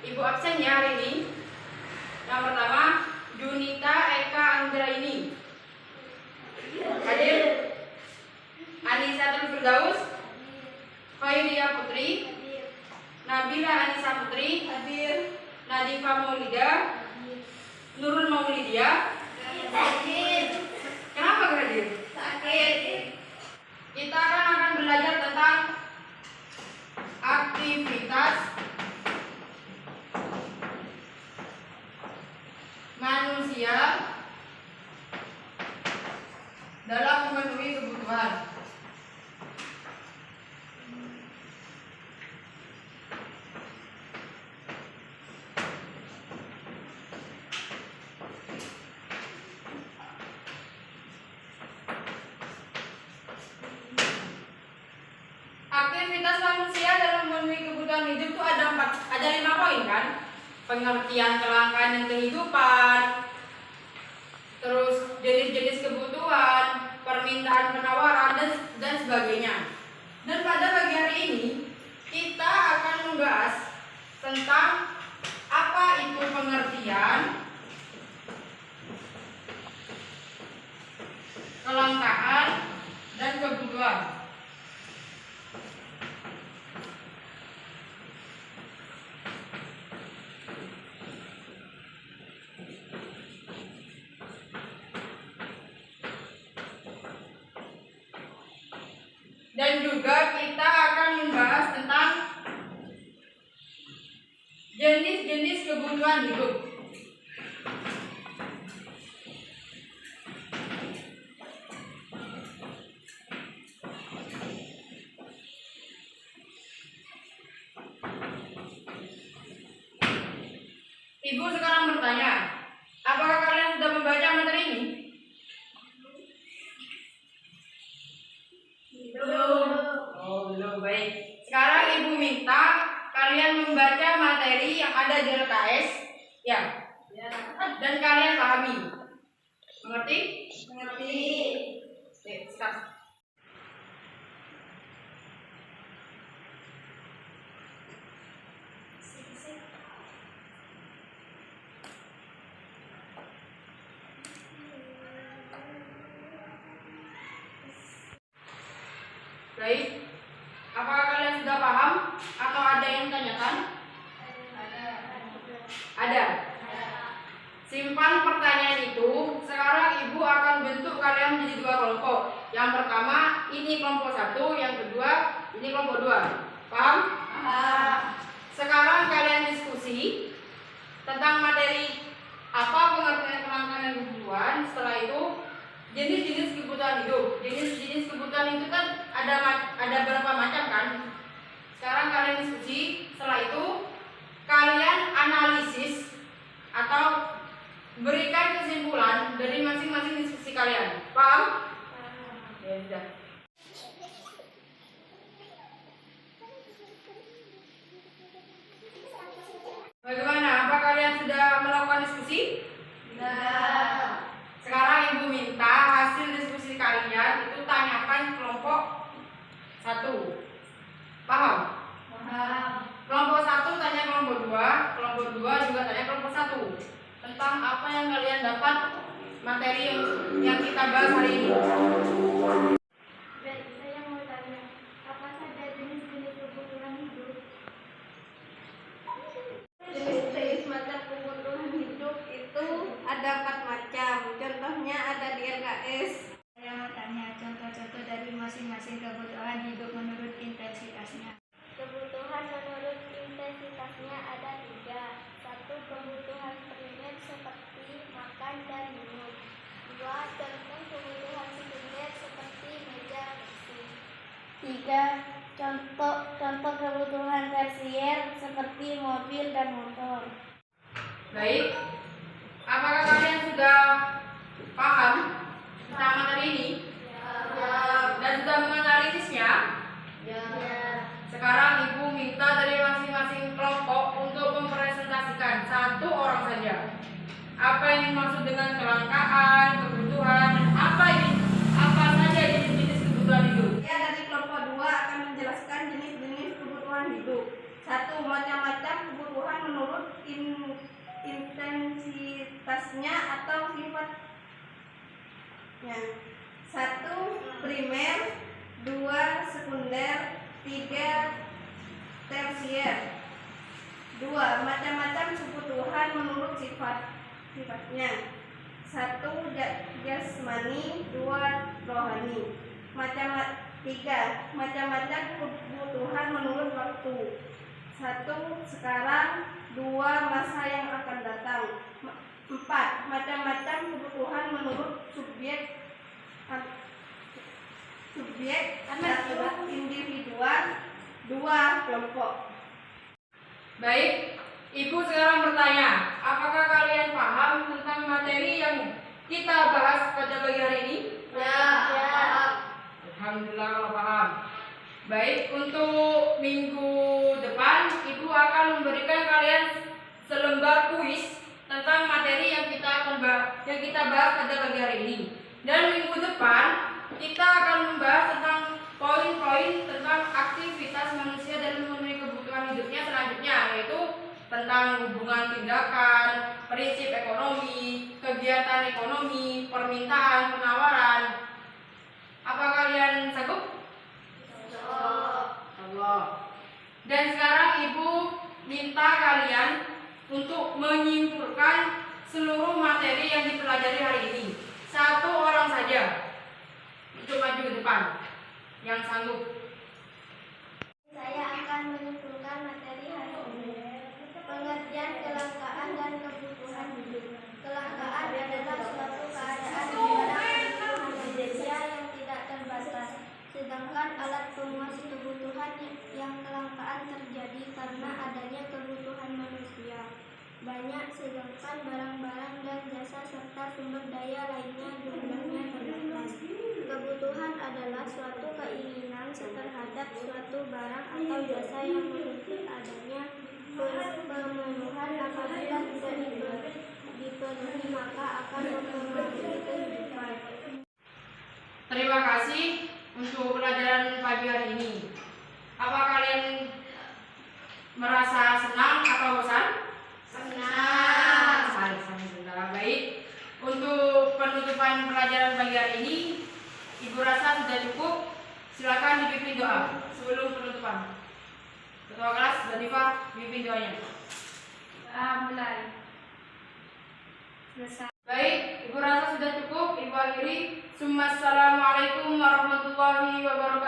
Ibu absennya hari ini. Yang pertama, Junita Eka Anggraini. Hadir. Anisatul Firdaus. Khairia Putri. Nabila Anissa Putri. Hadir. Nadifa Maulida. Nurul Maulidia. Hadir. Kenapa gak hadir? Sakit. Kita akan belajar tentang aktivitas manusia dalam memenuhi kebutuhan. Aktivitas manusia dalam memenuhi kebutuhan hidup itu ada 5 poin kan? Pengertian kelangkaan dan kehidupan, terus jenis-jenis kebutuhan, permintaan penawaran dan sebagainya. Dan pada pagi hari ini kita akan membahas tentang apa itu pengertian, kelangkaan dan kebutuhan. Dan juga kita akan membahas tentang jenis-jenis kebutuhan hidup. Ibu sekarang bertanya, apakah kalian sudah membaca materi ini? Belum. Baik. Sekarang Ibu minta kalian membaca materi yang ada di LKS, ya. Dan kalian pahami. Mengerti? Mengerti. Oke, sekarang. Baik. Apakah kalian sudah paham atau ada yang tanyakan? Ada. Simpan pertanyaan itu. Sekarang Ibu akan bentuk kalian menjadi 2 kelompok. Yang pertama ini kelompok 1, yang kedua ini kelompok 2. Paham? Paham. Sekarang kalian diskusi tentang materi apa pengertian kelangkaan dan kebutuhan. Setelah itu jenis-jenis kebutuhan hidup. Jenis-jenis kebutuhan itu kan ada berapa macam kan? Sekarang kalian diskusi. Setelah itu kalian analisis atau berikan kesimpulan dari masing-masing diskusi kalian. Paham? Ya sudah. Bagaimana? Apa kalian sudah melakukan diskusi? Sudah. Sekarang Ibu minta hasil diskusi kalian itu tanyakan kelompok 1. Paham? Paham. Kelompok 1 tanya kelompok 2, kelompok 2 juga tanya kelompok 1 tentang apa yang kalian dapat materi yang kita bahas hari ini. Baik, saya mau tanya, apa saja jenis-jenis kebutuhan hidup? Jenis-jenis macam kebutuhan hidup itu ada 4 macam. Contohnya ada di LKS. Saya mau tanya contoh-contoh dari masing-masing kebutuhan hidup menurut intensitasnya. Kebutuhan menurut intensitasnya ada 3. 1. Kebutuhan primer seperti makan dan minum. 2. Contoh kebutuhan sekunder seperti meja kursi. 3. Contoh kebutuhan tersier seperti mobil dan motor. Baik. Apakah kalian sudah paham tentang materi ini? Ya. Dan sudah menganalisisnya? Ya. Sekarang Ibu minta dari masing-masing kelompok untuk mempresentasikan 1 orang saja. Apa yang dimaksud dengan kelangkaan, kebutuhan, apa saja jenis-jenis kebutuhan hidup? Saya dari kelompok 2 akan menjelaskan jenis-jenis kebutuhan hidup. 1. Macam-macam kebutuhan menurut aktivitasnya atau sifatnya. 1. Primer, 2. Sekunder, 3. tersier. 2. Macam-macam kebutuhan menurut sifatnya. 1. Jasmani, 2. rohani. 3. Macam-macam kebutuhan menurut waktu. 1. Sekarang, 2. Masa yang akan datang. 4. Macam-macam kebutuhan menurut subjek individual. 2. Kelompok. Baik, Ibu sekarang bertanya, apakah kalian paham tentang materi yang kita bahas pada pagi hari ini? Ya. Alhamdulillah kalau paham. Baik, untuk minggu depan Ibu akan memberikan kalian selembar kuis tentang materi yang kita bahas pada pagi hari ini. Dan minggu depan kita akan membahas tentang poin-poin tentang aktivitas manusia dan memenuhi kebutuhan hidupnya selanjutnya, yaitu tentang hubungan tindakan, prinsip ekonomi, kegiatan ekonomi, permintaan, penawaran. Apa kalian sanggup? Allah. Dan sekarang Ibu minta kalian untuk menyimpulkan seluruh materi yang dipelajari hari ini. 1 orang saja. Itu maju ke depan. Yang sanggup. Saya akan menyimpulkan materi hari ini. Pengertian kelangkaan dan kebutuhan hidup. Kelangkaan adalah suatu keadaan di mana kebutuhan manusia yang tidak terbatas. Sedangkan alat pemuas kebutuhan yang kelangkaan terjadi karena adanya kebutuhan manusia banyak, sedangkan barang-barang dan jasa serta sumber daya lainnya jumlahnya terbatas. Kebutuhan adalah suatu keinginan terhadap suatu barang atau jasa yang menuntut adanya pemenuhan. Apabila tidak dipenuhi maka akan mempengaruhi kehidupan. Terima kasih untuk pelajaran pagi hari ini. Apa kalian merasa senang atau bosan? Senang. Alhamdulillah. Baik. Untuk penutupan pelajaran pagi hari ini, Ibu rasa sudah cukup. Silakan dipimpin doa sebelum penutupan. Ketua kelas Danifah pimpin doanya. Mulai. Selesai. Baik, Ibu rasa sudah cukup. Ibu akhiri. Assalamualaikum warahmatullahi wabarakatuh.